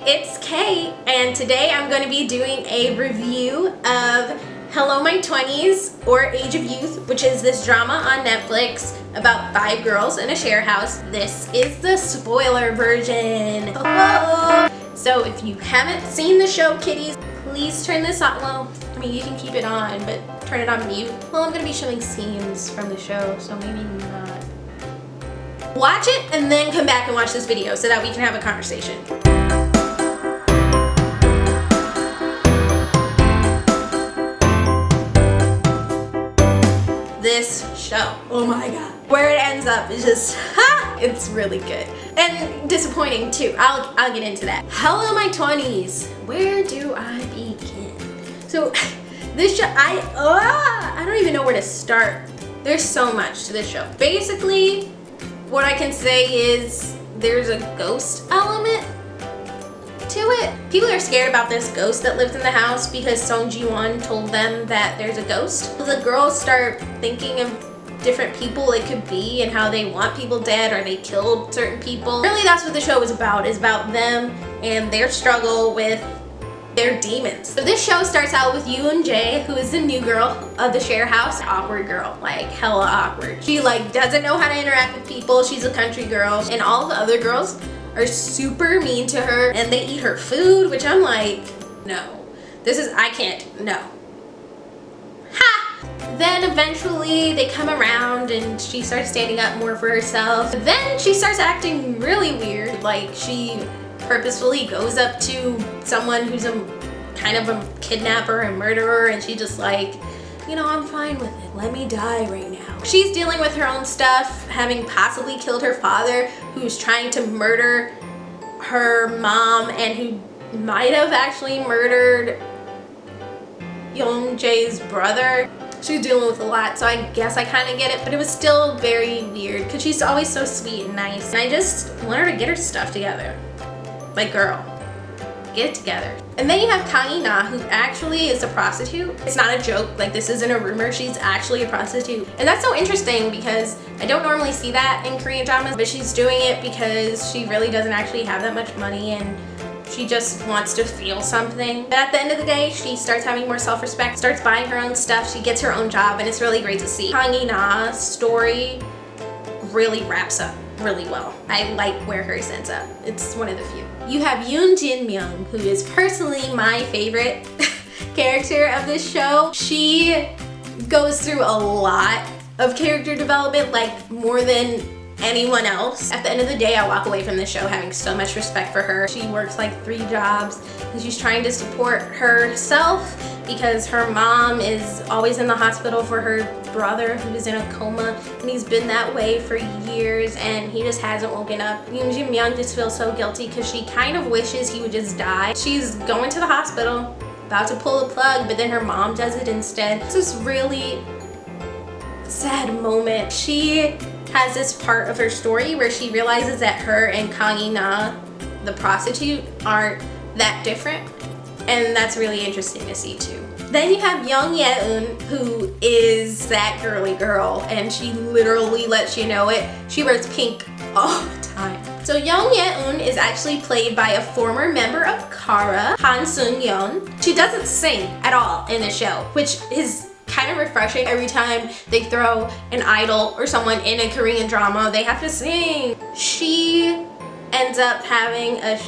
it's Kay, and today I'm going to be doing a review of Hello My 20s, or Age of Youth, which is this drama on Netflix about 5 girls in a share house. This is the spoiler version. So if you haven't seen the show, kiddies, please turn this on. Well, I mean, you can keep it on, but turn it on mute. Well, I'm going to be showing scenes from the show, so maybe not. Watch it and then come back and watch this video so that we can have a conversation. This show, oh my god, where it ends up is just it's really good and disappointing too. I'll get into that. Hello My 20s, where do I begin? So this show, I don't even know where to start. There's so much to this show. Basically, what I can say is there's a ghost element to it. People are scared about this ghost that lives in the house because Song Ji-won told them that there's a ghost. The girls start thinking of different people it could be and how they want people dead or they killed certain people. Really, that's what the show is about them and their struggle with their demons. So this show starts out with Yoon Jae, who is the new girl of the share house. Awkward girl, like hella awkward. She doesn't know how to interact with people. She's a country girl, and all the other girls are super mean to her and they eat her food, which I'm like, no, I can't, no. Ha! Then eventually they come around and she starts standing up more for herself. Then she starts acting really weird, like she purposefully goes up to someone who's kind of a kidnapper and murderer, and she just like, you know, I'm fine with it, let me die right now. She's dealing with her own stuff, having possibly killed her father, who's trying to murder her mom and who might have actually murdered Yoon Jae's brother. She's dealing with a lot, so I guess I kind of get it, but it was still very weird because she's always so sweet and nice, and I just want her to get her stuff together. Like, girl, get it together. And then you have Kang Na, who actually is a prostitute. It's not a joke, like this isn't a rumor, she's actually a prostitute. And that's so interesting because I don't normally see that in Korean dramas, but she's doing it because she really doesn't actually have that much money and she just wants to feel something. But at the end of the day, she starts having more self-respect, starts buying her own stuff, she gets her own job, and it's really great to see. Kang Na's story really wraps up really well. I like where hers ends up. It's one of the few. You have Yoon Jin-myung, who is personally my favorite character of this show. She goes through a lot of character development, like more than anyone else. At the end of the day, I walk away from the show having so much respect for her. She works like 3 jobs and she's trying to support herself because her mom is always in the hospital for her brother who is in a coma, and he's been that way for years and he just hasn't woken up. Yoon Jin-myung just feels so guilty because she kind of wishes he would just die. She's going to the hospital, about to pull the plug, but then her mom does it instead. It's this really sad moment. She has this part of her story where she realizes that her and Kang Na, the prostitute, aren't that different, and that's really interesting to see too. Then you have Young Ye-eun, who is that girly girl, and she literally lets you know it. She wears pink all the time. So Young Ye-eun is actually played by a former member of Kara, Han Sung-yeon. She doesn't sing at all in the show, which is kind of refreshing. Every time they throw an idol or someone in a Korean drama, they have to sing. She ends up having a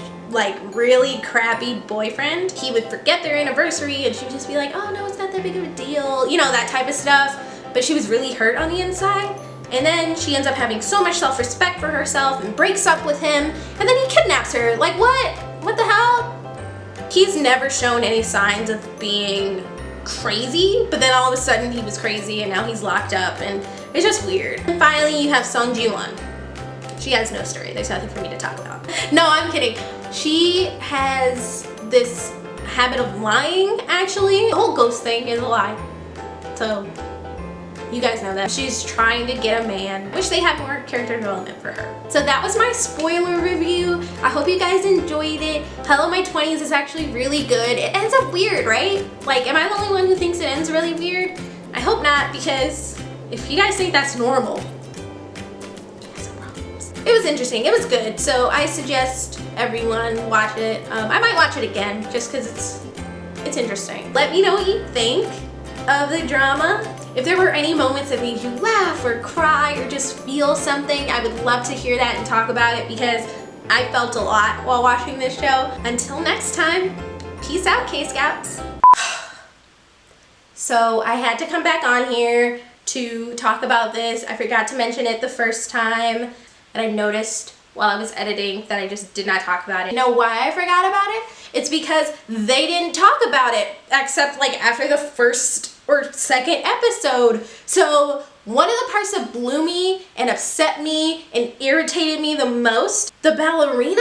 really crappy boyfriend. He would forget their anniversary and she would just be like, oh no, it's not that big of a deal, you know, that type of stuff. But she was really hurt on the inside, and then she ends up having so much self-respect for herself and breaks up with him, and then he kidnaps her. Like, what the hell? He's never shown any signs of being crazy, but then all of a sudden he was crazy and now he's locked up, and it's just weird. And finally you have Song Ji-won. She has no story, there's nothing for me to talk about. No, I'm kidding. She has this habit of lying, actually. The whole ghost thing is a lie, so you guys know that. She's trying to get a man. Wish they had more character development for her. So that was my spoiler review. I hope you guys enjoyed it. Hello My 20s is actually really good. It ends up weird, right? Like, am I the only one who thinks it ends really weird? I hope not, because if you guys think that's normal, you have some problems. it was interesting. It was good. So I suggest everyone watch it. I might watch it again just because it's interesting. Let me know what you think of the drama. If there were any moments that made you laugh or cry or just feel something, I would love to hear that and talk about it because I felt a lot while watching this show. Until next time, peace out, Kae-Scouts. So I had to come back on here to talk about this. I forgot to mention it the first time, and I noticed while I was editing that I just did not talk about it. You know why I forgot about it? It's because they didn't talk about it except like after the first or second episode. So one of the parts that blew me and upset me and irritated me the most, the ballerina